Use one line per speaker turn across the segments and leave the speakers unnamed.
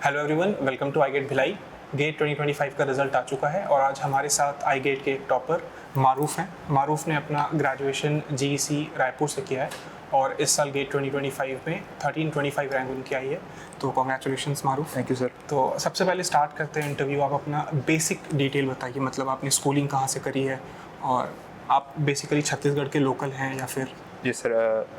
Hello everyone, welcome to I GATE Bhilai. GATE 2025 का result आ चुका है और आज हमारे साथ आई गेट के एक टॉपर मारूफ हैं। मारूफ ने अपना ग्रेजुएशन जीईसी रायपुर से किया है और इस साल गेट 2025 में 1325 रैंक उनकी आई है। तो congratulations Maroof.
Thank you sir.
तो सबसे पहले स्टार्ट करते हैं इंटरव्यू। आप अपना बेसिक डिटेल बताइए, मतलब आपने स्कूलिंग कहाँ से करी है और आप बेसिकली छत्तीसगढ़ के लोकल हैं या फिर?
जी सर,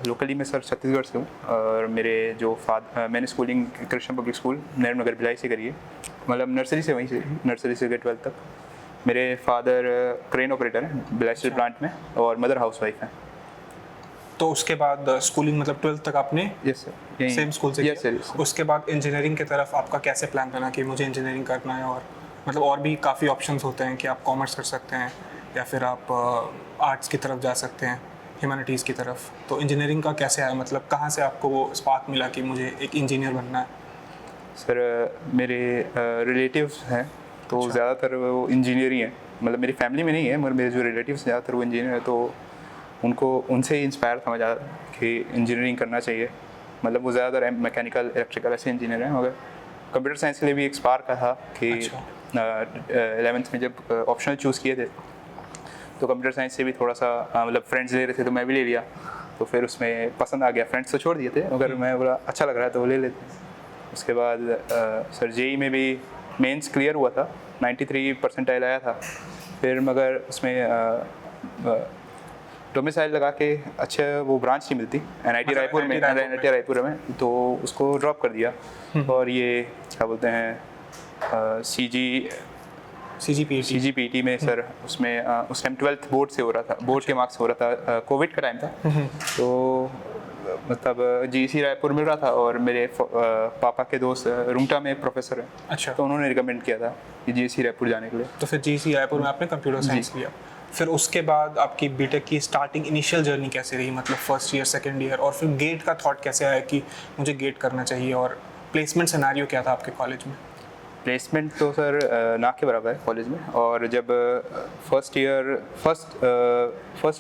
लोकली मैं सर छत्तीसगढ़ से हूँ और मेरे जो मैंने schooling Krishna public school Narendra Nagar Bhilai से करी है। मतलब नर्सरी से वहीं से, नर्सरी से 12th तक। मेरे फादर क्रेन ऑपरेटर हैं भिलाई स्टील प्लांट में और मदर हाउसवाइफ हैं।
तो उसके बाद स्कूलिंग मतलब 12th तक आपने
यस सर,
सेम स्कूल से
यस
किया?
सर।
उसके बाद इंजीनियरिंग की तरफ आपका कैसे प्लान बना कि मुझे इंजीनियरिंग करना है? और मतलब और भी काफ़ी ऑप्शंस होते हैं कि आप कॉमर्स कर सकते हैं या फिर आप आर्ट्स की तरफ जा सकते हैं, ह्यूमैनिटीज़ की तरफ। तो इंजीनियरिंग का कैसे आया, मतलब कहाँ से आपको वो स्पार्क मिला कि मुझे एक इंजीनियर बनना है?
सर मेरे रिलेटिव्स हैं तो
अच्छा।
ज़्यादातर वो इंजीनियर ही हैं। मतलब मेरी फैमिली में नहीं है मगर मेरे जो रिलेटिव्स ज़्यादातर वो इंजीनियर है, तो उनसे ही इंस्पायर था मैं ज़्यादा कि इंजीनियरिंग करना चाहिए। मतलब वो ज़्यादातर मैकेनिकल इलेक्ट्रिकल ऐसे इंजीनियर हैं, मगर कंप्यूटर साइंस के लिए भी एक स्पार्क का था कि 11th में जब ऑप्शनल चूज़ किए थे तो कंप्यूटर साइंस से भी थोड़ा सा मतलब फ्रेंड्स ले रहे थे तो मैं भी ले लिया। तो फिर उसमें पसंद आ गया। फ्रेंड्स तो छोड़ दिए थे मगर मैं बोला अच्छा लग रहा है तो वो ले लेते। उसके बाद सर जेई में भी मेंस क्लियर हुआ था, 93 परसेंटाइल आया था। फिर मगर उसमें डोमिसाइल लगा के अच्छा वो ब्रांच नहीं मिलती एनआईटी रायपुर में, तो उसको ड्रॉप कर दिया। और ये क्या बोलते हैं सीजीपीटी में सर, उसमें उस टाइम 12th बोर्ड से हो रहा था, बोर्ड के मार्क्स हो रहा था, कोविड का टाइम था। तो मतलब जीईसी रायपुर मिल रहा था और मेरे पापा के दोस्त रुंगटा में प्रोफेसर हैं।
अच्छा।
तो उन्होंने रिकमेंड किया था कि जीईसी रायपुर जाने के लिए।
तो फिर जीईसी रायपुर में आपने कंप्यूटर साइंस लिया। फिर उसके बाद आपकी बीटेक की स्टार्टिंग इनिशियल जर्नी कैसे रही, मतलब फर्स्ट ईयर सेकंड ईयर, और फिर गेट का थॉट कैसे आया कि मुझे गेट करना चाहिए? और प्लेसमेंट सिनेरियो क्या था आपके कॉलेज में?
प्लेसमेंट तो सर ना के बराबर है कॉलेज में। और जब फर्स्ट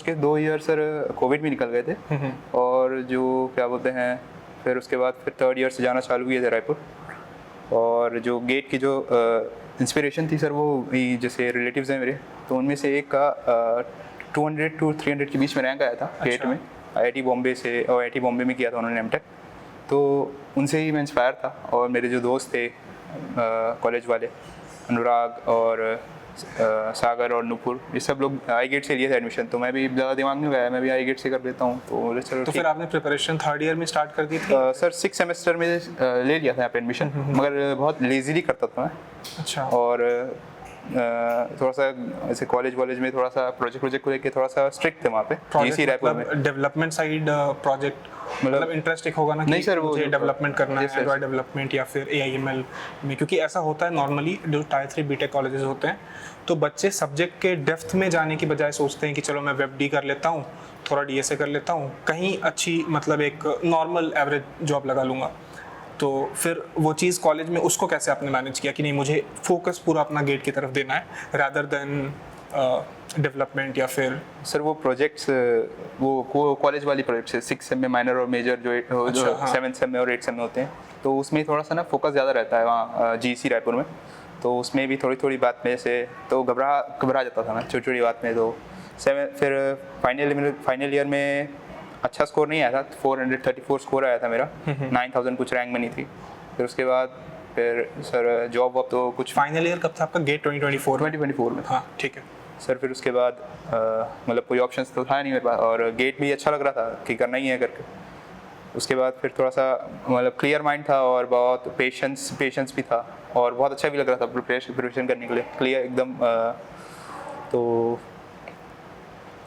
के 2 ईयर सर कोविड में निकल गए थे और जो क्या बोलते हैं फिर उसके बाद फिर 3rd ईयर से जाना चालू किए थे रायपुर। और जो गेट की जो इंस्पिरेशन थी सर, वो जैसे रिलेटिव्स हैं मेरे, तो उनमें से एक का 200 to 300 के बीच में रैंक आया था गेट में। आईआईटी बॉम्बे से, और आईआईटी बॉम्बे में किया था उन्होंने एमटेक। तो उनसे ही मैं इंस्पायर था। और मेरे जो दोस्त थे कॉलेज वाले, अनुराग और सागर और नुपुर, ये सब लोग आई गेट से लिए थे एडमिशन। तो मैं भी ज़्यादा दिमाग नहीं लगाया, मैं भी आई गेट से कर लेता हूँ। तो बोले चलो।
तो फिर आपने प्रिपरेशन 3rd ईयर में स्टार्ट कर दी थी?
सर 6 सेमेस्टर में ले लिया था यहाँ पे एडमिशन, मगर बहुत लेजीली करता था मैं।
अच्छा।
और थोड़ा सा ऐसे कॉलेज में थोड़ा सा प्रोजेक्ट को लेके थोड़ा सा स्ट्रिक्ट थे वहाँ पे जीईसी रायपुर में।
डेवलपमेंट साइड प्रोजेक्ट मतलब इंटरेस्ट एक होगा ना कि
नहीं सर, वो
मुझे डेवलपमेंट करना है, एंड्रॉइड डेवलपमेंट या फिर एआईएमएल में, क्योंकि ऐसा होता है नॉर्मली जो टायर 3 बीटेक कॉलेजेस होते हैं, तो बच्चे सब्जेक्ट के डेप्थ में जाने की बजाय सोचते हैं कि चलो मैं वेब डी कर लेता हूँ, थोड़ा डीएसए कर लेता हूँ, कहीं अच्छी मतलब एक नॉर्मल एवरेज जॉब लगा लूँगा। तो फिर वो चीज़ कॉलेज में उसको कैसे आपने मैनेज किया कि नहीं मुझे फोकस पूरा अपना गेट की तरफ देना है रादर देन डेवलपमेंट? या फिर
सर वो प्रोजेक्ट्स वो कॉलेज वाली प्रोजेक्ट्स है, 6 सेम में माइनर और मेजर जो 7 सेम में और 8 सेम में होते हैं, तो उसमें थोड़ा सा ना फोकस ज़्यादा रहता है वहाँ जीईसी रायपुर में। तो उसमें भी थोड़ी बात में से तो घबरा जाता था मैं, छोटी बात में। तो फिर फाइनल ईयर में अच्छा स्कोर नहीं आया था, 434 स्कोर आया था मेरा, 9000 कुछ रैंक में नहीं थी। फिर उसके बाद फिर सर जॉब तो कुछ।
फाइनल ईयर कब था आपका? गेट 2024
में।
हाँ ठीक है
सर। फिर उसके बाद मतलब कोई ऑप्शंस तो था नहीं मेरे पास, और गेट भी अच्छा लग रहा था कि करना ही है करके। उसके बाद फिर थोड़ा सा मतलब क्लियर माइंड था और बहुत पेशेंस भी था और बहुत अच्छा भी लग रहा था प्रिपरेशन करने के लिए, क्लियर एकदम।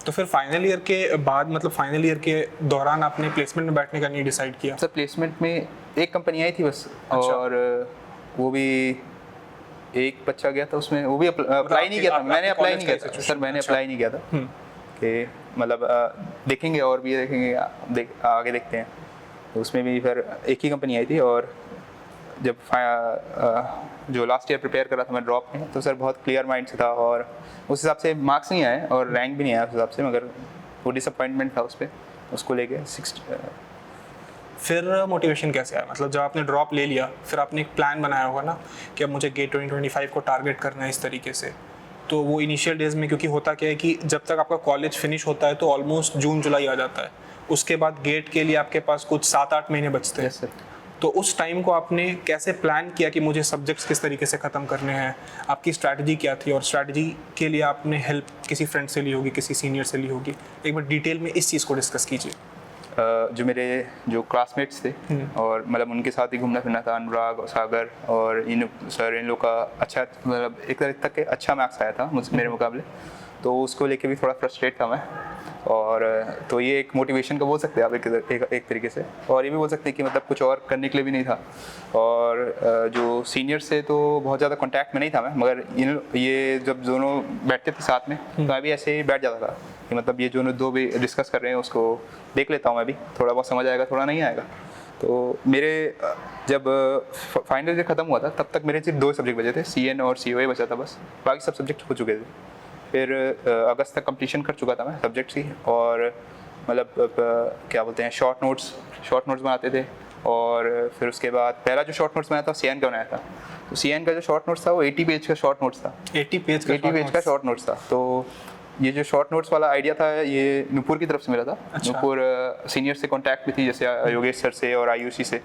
तो फिर फाइनल ईयर के बाद मतलब फाइनल ईयर के दौरान आपने प्लेसमेंट में बैठने का नहीं डिसाइड किया?
सर प्लेसमेंट में एक कंपनी आई थी बस।
अच्छा।
और वो भी एक बच्चा गया था उसमें, वो भी अप्लाई नहीं किया था। मैंने अप्लाई नहीं किया था सर, मैंने अप्लाई नहीं किया था कि मतलब देखेंगे और भी देखेंगे, आगे देखते हैं। तो उसमें भी फिर एक ही कंपनी आई थी। और जब जो लास्ट ईयर प्रिपेयर कर रहा था मैं ड्रॉप में, तो सर बहुत क्लियर माइंड से था और उस हिसाब से मार्क्स नहीं आए और रैंक भी नहीं आया उस हिसाब से, मगर वो डिसअपॉइंटमेंट था उस पर, उसको लेके
फिर मोटिवेशन कैसे आया, मतलब जब आपने ड्रॉप ले लिया फिर आपने एक प्लान बनाया होगा ना कि अब मुझे गेट 2025 को टारगेट करना है इस तरीके से। तो वो इनिशियल डेज में, क्योंकि होता क्या है कि जब तक आपका कॉलेज फिनिश होता है तो ऑलमोस्ट जून जुलाई आ जाता है, उसके बाद गेट के लिए आपके पास कुछ 7-8 महीने बचते हैं। तो उस टाइम को आपने कैसे प्लान किया कि मुझे सब्जेक्ट्स किस तरीके से ख़त्म करने हैं, आपकी स्ट्रैटेजी क्या थी, और स्ट्रैटेजी के लिए आपने हेल्प किसी फ्रेंड से ली होगी, किसी सीनियर से ली होगी, एक बार डिटेल में इस चीज़ को डिस्कस कीजिए।
जो मेरे जो क्लासमेट्स थे और मतलब उनके साथ ही घूमना फिरना था, अनुराग और सागर और इन लोग का अच्छा, मतलब एक तरह तक के अच्छा मार्क्स आया था मुझसे मेरे मुकाबले, तो उसको लेके भी थोड़ा फ्रस्ट्रेट था मैं। और तो ये एक मोटिवेशन का बोल सकते हैं आप एक तरीके से, और ये भी बोल सकते हैं कि मतलब कुछ और करने के लिए भी नहीं था। और जो सीनियर से तो बहुत ज़्यादा कांटेक्ट में नहीं था मैं, मगर ये जब दोनों बैठते थे साथ में तो मैं भी ऐसे ही बैठ जाता था कि मतलब ये जो दो भी डिस्कस कर रहे हैं उसको देख लेता हूँ मैं भी, थोड़ा बहुत समझ आएगा थोड़ा नहीं आएगा। तो मेरे जब फाइनल ईयर ख़त्म हुआ था तब तक मेरे सिर्फ 2 सब्जेक्ट बचे थे, CN और COA बचा था बस, बाकी सब सब्जेक्ट हो चुके थे। फिर अगस्त तक कंप्लीशन कर चुका था मैं सब्जेक्ट्स की, और मतलब क्या बोलते हैं शॉर्ट नोट्स बनाते थे। और फिर उसके बाद पहला जो शॉर्ट नोट्स बनाया था CN का बनाया था, तो CN का जो शॉर्ट नोट्स था वो 80 पेज का शॉर्ट नोट्स था।
80 पेज का
शॉर्ट नोट्स था। तो ये जो शॉर्ट नोट्स वाला आइडिया था ये नूपुर की तरफ से मिला था।
अच्छा।
नूपुर सीनियर से कांटेक्ट भी थी, जैसे योगेश सर से और IUC से,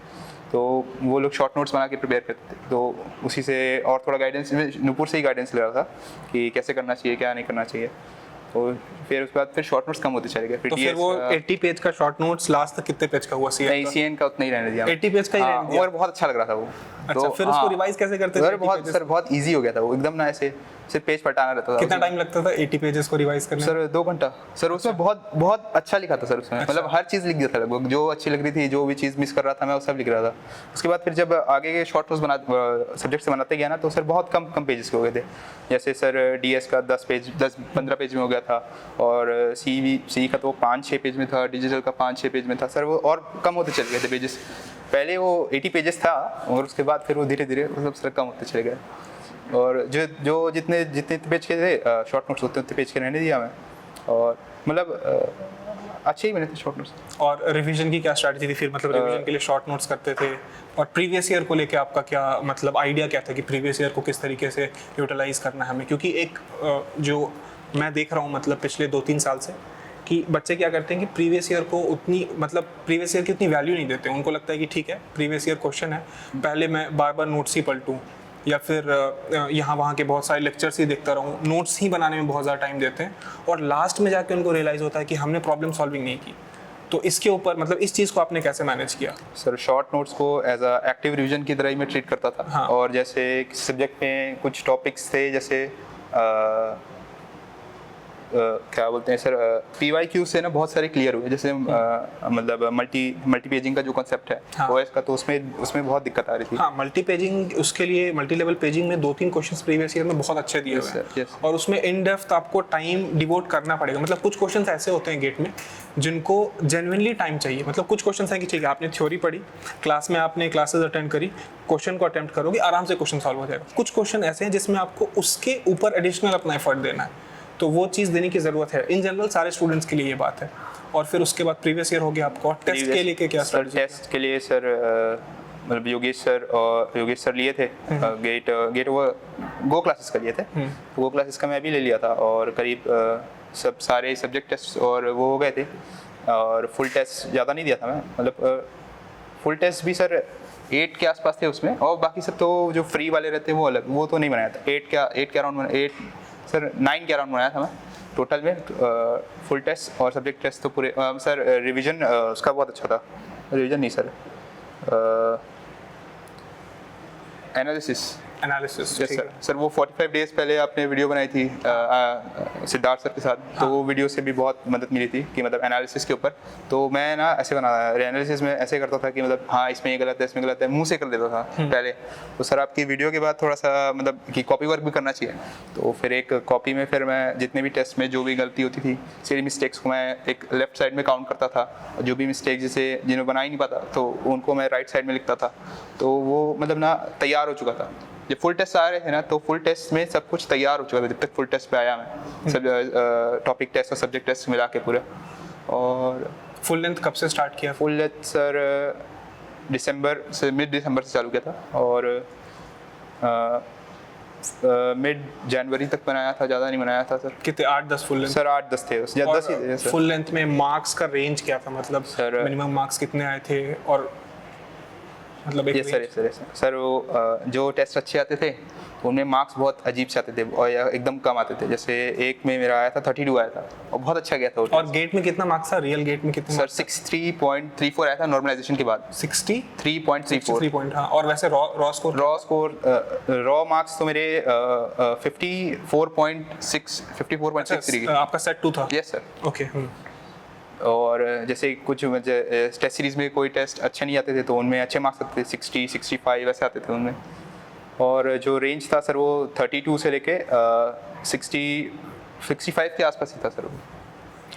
तो वो लोग शॉर्ट नोट्स बना के प्रिपेयर करते थे। तो उसी से और थोड़ा गाइडेंस नूपुर से ही गाइडेंस ले रहा था कि कैसे करना चाहिए क्या नहीं करना चाहिए। तो फिर उसके बाद फिर शॉर्ट नोट्स कम होते चले गए।
तो फिर वो 80 पेज का शॉर्ट नोट्स लास्ट तक कितने पेज का हुआ?
नहीं, CN का उतना ही रहने दिया।
80 पेज का ही रहने दिया।
और बहुत अच्छा लग रहा था वो।
अच्छा,
तो
फिर उसको रिवाइज कैसे करते थे?
बहुत इजी हो गया था वो, एकदम ना ऐसे सिर्फ पेज पलटाना रहता था।
कितना टाइम लगता था 80 पेजेस को रिवाइज करने में?
सर 2 घंटा। सर उसमें बहुत अच्छा लिखा था सर उसमें। मतलब हर चीज़ लिख दिया था लगभग, जो अच्छी लग रही थी, जो भी चीज़ मिस कर रहा था मैं वो सब लिख रहा था। उसके बाद फिर जब आगे के शॉर्ट नोट्स सब्जेक्ट से बनाते गया ना, तो सर बहुत कम पेजेस के हो गए थे। जैसे सर DS का 10-15 पेज में हो गया था, और CE का तो 5-6 पेज में था, डिजिटल का 5-6 पेज में था सर, वो और कम होते चले गए थे पेजेस। पहले वो 80 पेजेस था और उसके बाद फिर वो धीरे धीरे मतलब सर कम होते चले गए। और जो जितने पेज के थे शॉर्ट नोट्स उतने पेज के रहने दिया मैं, और मतलब अच्छे ही बने थे शॉर्ट नोट्स।
और रिवीजन की क्या स्ट्रैटेजी थी फिर? मतलब रिवीजन के लिए शॉर्ट नोट्स करते थे, और प्रीवियस ईयर को लेके आपका क्या मतलब आइडिया क्या था कि प्रीवियस ईयर को किस तरीके से यूटिलाइज करना है हमें? क्योंकि एक जो मैं देख रहा हूँ मतलब पिछले 2-3 साल से कि बच्चे क्या करते हैं कि प्रीवियस ईयर को उतनी मतलब प्रीवियस ईयर की उतनी वैल्यू नहीं देते। उनको लगता है कि ठीक है प्रीवियस ईयर क्वेश्चन है, पहले मैं बार बार नोट्स ही पलटूँ, या फिर यहाँ वहाँ के बहुत सारे लेक्चर्स ही देखता रहूँ, नोट्स ही बनाने में बहुत ज़्यादा टाइम देते हैं, और लास्ट में जाके उनको रियलाइज़ होता है कि हमने प्रॉब्लम सॉल्विंग नहीं की। तो इसके ऊपर मतलब इस चीज़ को आपने कैसे मैनेज किया?
सर शॉर्ट नोट्स को एज अ एक्टिव रिवीजन की तरह ही मैं ट्रीट करता था।
हाँ।
और जैसे सब्जेक्ट में कुछ टॉपिक्स थे, जैसे क्या बोलते हैं सर, PYQ से ना बहुत सारे क्लियर हुए। जैसे मतलब मल्टी पेजिंग का जो कॉन्सेप्ट है
हाँ।
OS का, तो उसमें बहुत दिक्कत आ रही थी।
हाँ, मल्टी पेजिंग, उसके लिए मल्टी लेवल पेजिंग में 2-3 क्वेश्चंस प्रीवियस ईयर में बहुत अच्छे दिए हुए हैं, और उसमें इन डेप्थ आपको टाइम डिवोट करना पड़ेगा। मतलब कुछ क्वेश्चंस ऐसे होते हैं गेट में जिनको जेन्युइनली टाइम चाहिए। मतलब कुछ क्वेश्चंस हैं कि ठीक है आपने थ्योरी पढ़ी, क्लास में आपने क्लासेस अटेंड करी, क्वेश्चन को अटेम्प्ट करोगे आराम से क्वेश्चन सॉल्व हो जाएगा। कुछ क्वेश्चन ऐसे हैं जिसमें आपको उसके ऊपर एडिशनल अपना एफर्ट देना है, तो वो चीज़ देने की ज़रूरत है। इन जनरल सारे स्टूडेंट्स के लिए ये बात है। और फिर उसके बाद प्रीवियस ईयर हो गया आपको, टेस्ट के लिए क्या स्ट्रेटजी?
टेस्ट के लिए सर मतलब योगेश सर लिए थे गेट वो गो क्लासेस का लिए थे। गो क्लासेस का मैं भी ले लिया था, और करीब सब सारे सब्जेक्ट टेस्ट और वो हो गए थे, और फुल टेस्ट ज़्यादा नहीं दिया था मैं। मतलब फुल टेस्ट भी सर 8 के आसपास थे उसमें, और बाकी सब तो जो फ्री वाले रहते हैं वो अलग, वो तो नहीं बनाया था। 8 के अराउंड 9 के अराउंड बनाया था मैं टोटल में। फुल टेस्ट और सब्जेक्ट टेस्ट तो पूरे सर रिवीजन उसका बहुत अच्छा था। रिवीजन नहीं सर, एनालिसिस सर वो 45 डेज पहले आपने वीडियो बनाई थी सिद्धार्थ सर के साथ। तो वो वीडियो से भी बहुत मदद मिली थी कि मतलब एनालिसिस के ऊपर। तो मैं ना ऐसे बना एनालिसिस में ऐसे करता था कि मतलब हाँ इसमें ये गलत है, इसमें गलत है, मुंह से कर देता था पहले। तो सर आपकी वीडियो के बाद थोड़ा सा मतलब कि कॉपी वर्क भी करना चाहिए। तो फिर एक कॉपी में फिर मैं जितने भी टेस्ट में जो भी गलती होती थी, सारी मिस्टेक्स को मैं एक लेफ्ट साइड में काउंट करता था, और जो भी मिस्टेक जैसे जिन्हें बना ही नहीं पाता तो उनको मैं राइट साइड में लिखता था। तो वो मतलब ना तैयार हो चुका था। जब फुल टेस्ट आ रहे थे ना, तो फुल टेस्ट में सब कुछ तैयार हो चुका था। जब तक फुल टेस्ट पे आया मैं, सब टॉपिक टेस्ट और सब्जेक्ट टेस्ट मिला के पूरा। और
फुल लेंथ कब से स्टार्ट किया?
फुल लेंथ सर दिसंबर से, मिड दिसंबर से चालू किया था और मिड जनवरी तक बनाया था, ज़्यादा नहीं बनाया था सर।
कितने, 8-10 फुल लेंथ?
सर 8-10 थे, 10 ही थे सर।
फुल लेंथ में मार्क्स का रेंज क्या था, मतलब
सर
मिनिमम मार्क्स कितने आए थे? और मतलब एक
सर वो जो टेस्ट अच्छे आते थे उनमें मार्क्स बहुत अजीब से आते थे और एकदम कम आते थे। जैसे एक में मेरा आया था 32 आया था और बहुत अच्छा गया था वो।
और गेट में कितना मार्क्स था? रियल गेट में कितने?
सर 63.34 आया था नॉर्मलाइजेशन के बाद।
63.34 पॉइंट। हाँ, और वैसे रॉ स्कोर
रॉ मार्क्स तो मेरे 54.6
आपका सेट 2 था?
Yes sir.
ओके।
और जैसे कुछ टेस्ट सीरीज में कोई टेस्ट अच्छे नहीं आते थे तो उनमें अच्छे मार्क्स आते थे, 60, 65 ऐसे आते थे उनमें। और जो रेंज था सर वो 32 से लेके 65 के आसपास ही था सर वो।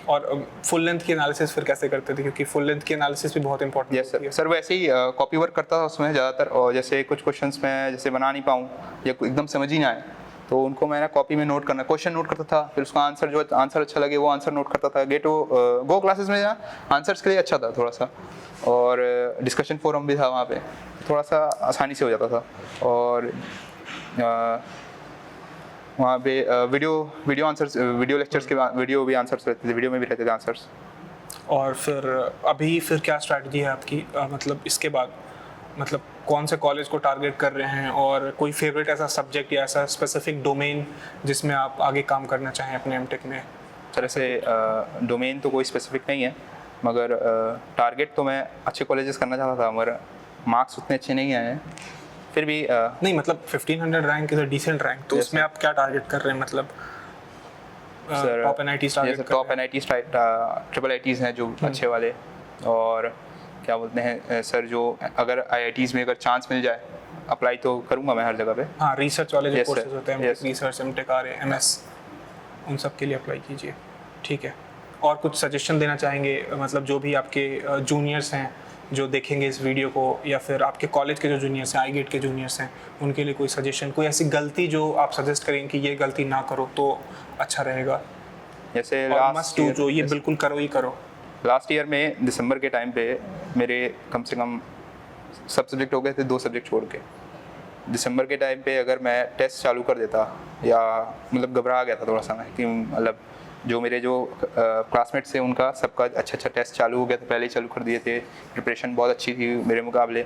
और फुल लेंथ की एनालिसिस फिर कैसे करते थे, क्योंकि फुल लेंथ की एनालिसिस भी बहुत इंपॉर्टेंट
होती है? सर वैसे ही कॉपी वर्क करता था उसमें ज़्यादातर, और जैसे कुछ क्वेश्चंस में जैसे बना नहीं पाऊँ या एकदम समझ ही ना आए तो उनको मैंने कॉपी में नोट करना, क्वेश्चन नोट करता था, फिर उसका आंसर जो आंसर अच्छा लगे वो आंसर नोट करता था। गो क्लासेस में आंसर्स के लिए अच्छा था थोड़ा सा, और डिस्कशन फोरम भी था वहाँ पे, थोड़ा सा आसानी से हो जाता था। और वहाँ पे वीडियो आंसर्स, वीडियो लेक्चर्स के वीडियो भी आंसर्स रहते थे, वीडियो में भी रहते थे आंसर्स।
और फिर अभी फिर क्या स्ट्रैटेजी है आपकी, मतलब इसके बाद, मतलब कौन से कॉलेज को टारगेट कर रहे हैं, और कोई फेवरेट ऐसा सब्जेक्ट या ऐसा स्पेसिफिक डोमेन जिसमें आप आगे काम करना चाहें अपने एमटेक में?
सर ऐसे डोमेन तो कोई स्पेसिफिक नहीं है, मगर टारगेट तो मैं अच्छे कॉलेजेस करना चाहता था, मगर मार्क्स उतने अच्छे नहीं आए हैं फिर भी।
नहीं मतलब 1500 rank is a decent rank, तो उसमें आप क्या टारगेट कर रहे हैं, मतलब टॉप एनआईटीज टारगेट कर रहे हैं?
टॉप एनआईटीज, ट्रिपल आईटीज हैं जो अच्छे वाले, और क्या बोलते हैं सर, जो अगर आईआईटीज में अगर चांस मिल जाए, अप्लाई तो करूंगा मैं हर जगह पे।
हाँ, रिसर्च वाले जो कोर्सेज होते हैं,
yes.
Research, MTech, RA, MS, उन सब के लिए अप्लाई कीजिए। ठीक है, और कुछ सजेशन देना चाहेंगे, मतलब जो भी आपके जूनियर्स हैं जो देखेंगे इस वीडियो को, या फिर आपके कॉलेज के जो जूनियर्स हैं, आई गेट के जूनियर्स हैं, उनके लिए कोई सजेशन, कोई ऐसी गलती जो आप सजेस्ट करेंगे कि ये गलती ना करो तो अच्छा रहेगा,
जैसे
मस्ट डू, जो ये बिल्कुल करो ही करो?
लास्ट ईयर में दिसंबर के टाइम पे मेरे कम से कम सब सब्जेक्ट हो गए थे, 2 सब्जेक्ट छोड़ के। दिसंबर के टाइम पे अगर मैं टेस्ट चालू कर देता, या मतलब घबरा गया था थोड़ा सा मैं कि मतलब जो मेरे जो क्लासमेट्स थे उनका सबका अच्छा टेस्ट चालू हो गया था, पहले ही चालू कर दिए थे, प्रिपरेशन बहुत अच्छी थी मेरे मुकाबले,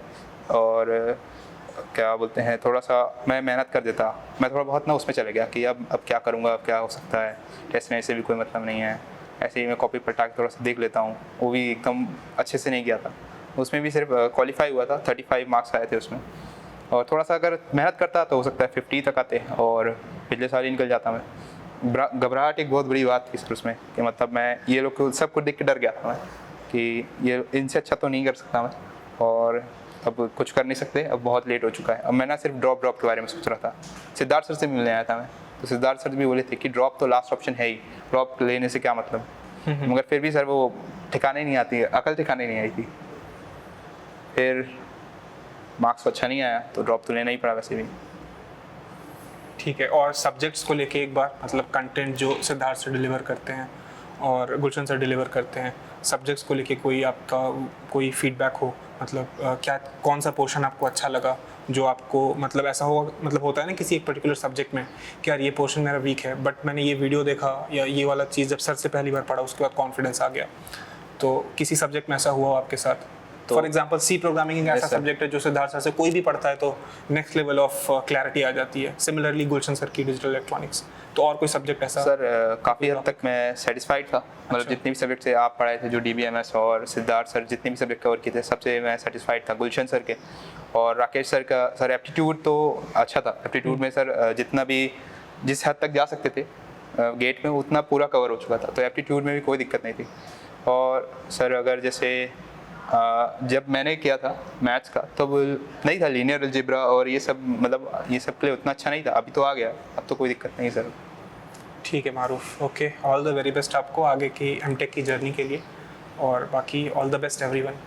और क्या बोलते हैं थोड़ा सा मैं मेहनत कर देता, मैं थोड़ा बहुत ना उसमें चले गया कि अब क्या करूँगा, अब क्या हो सकता है, टेस्ट लेने से भी कोई मतलब नहीं है, ऐसे ही मैं कॉपी पलटा के थोड़ा सा देख लेता हूँ। वो भी एकदम अच्छे से नहीं गया था, उसमें भी सिर्फ क्वालिफाई हुआ था, 35 मार्क्स आए थे उसमें, और थोड़ा सा अगर मेहनत करता तो हो सकता है 50 तक आते, और पिछले साल ही निकल जाता मैं। घबराहट एक बहुत बड़ी बात थी सर उसमें, कि मतलब मैं ये लोग को सब कुछ देख के डर गया था मैं कि ये इनसे अच्छा तो नहीं कर सकता मैं, और अब कुछ कर नहीं सकते, अब बहुत लेट हो चुका है। अब मैं ना सिर्फ ड्रॉप के बारे में सोच रहा था। सिद्धार्थ सर से मिलने आया था मैं, तो सिद्धार्थ सर भी बोले थे कि ड्रॉप तो लास्ट ऑप्शन है ही, ड्रॉप लेने से क्या मतलब, मगर फिर भी सर वो ठिकाने नहीं आती, अकल ठिकाने नहीं आई थी। फिर मार्क्स अच्छा नहीं आया तो ड्रॉप तो लेना ही पड़ा वैसे भी।
ठीक है, और सब्जेक्ट्स को लेके एक बार, मतलब कंटेंट जो सिद्धार्थ से डिलीवर करते हैं और गुलशन से डिलीवर करते हैं, सब्जेक्ट्स को लेके कोई आपका कोई फीडबैक हो, मतलब क्या, कौन सा पोर्शन आपको अच्छा लगा, जो आपको मतलब ऐसा हो, मतलब होता है ना किसी एक पर्टिकुलर सब्जेक्ट में कि यार ये पोर्शन मेरा वीक है, बट मैंने ये वीडियो देखा या ये वाला चीज़ जब सर से पहली बार पढ़ा उसके बाद कॉन्फिडेंस आ गया, तो किसी सब्जेक्ट में ऐसा हुआ हो आपके साथ? फॉर एग्जाम्पल सी प्रोग्रामिंग एक ऐसा सब्जेक्ट है जो सिद्धार्थ सर से कोई भी पढ़ता है तो नेक्स्ट लेवल ऑफ क्लैरिटी आ जाती है। सिमिलरली गुलशन सर की डिजिटल इलेक्ट्रॉनिक्स, तो और कोई सब्जेक्ट ऐसा?
सर काफ़ी हद तक मैं सेटिस्फाइड था, मतलब जितने भी सब्जेक्ट से आप पढ़ाए थे, जो DBMS और सिद्धार्थ सर जितने भी सब्जेक्ट कवर किए थे, सबसे मैं सेटिस्फाइड था गुलशन सर के। और राकेश सर का सर एप्टीट्यूड तो अच्छा था, एप्टीट्यूड में सर जितना भी जिस हद तक जा सकते थे गेट में उतना पूरा कवर हो चुका था, तो एप्टीट्यूड में भी कोई दिक्कत नहीं थी। और सर अगर जैसे जब मैंने किया था मैथ्स का तब नहीं था लीनियर अलजेब्रा और ये सब, मतलब ये सब के लिए उतना अच्छा नहीं था, अभी तो आ गया, अब तो कोई दिक्कत नहीं सर।
ठीक है Maroof, okay, all the very best आपको आगे की एमटेक की जर्नी के लिए, और बाकी ऑल द बेस्ट एवरीवन।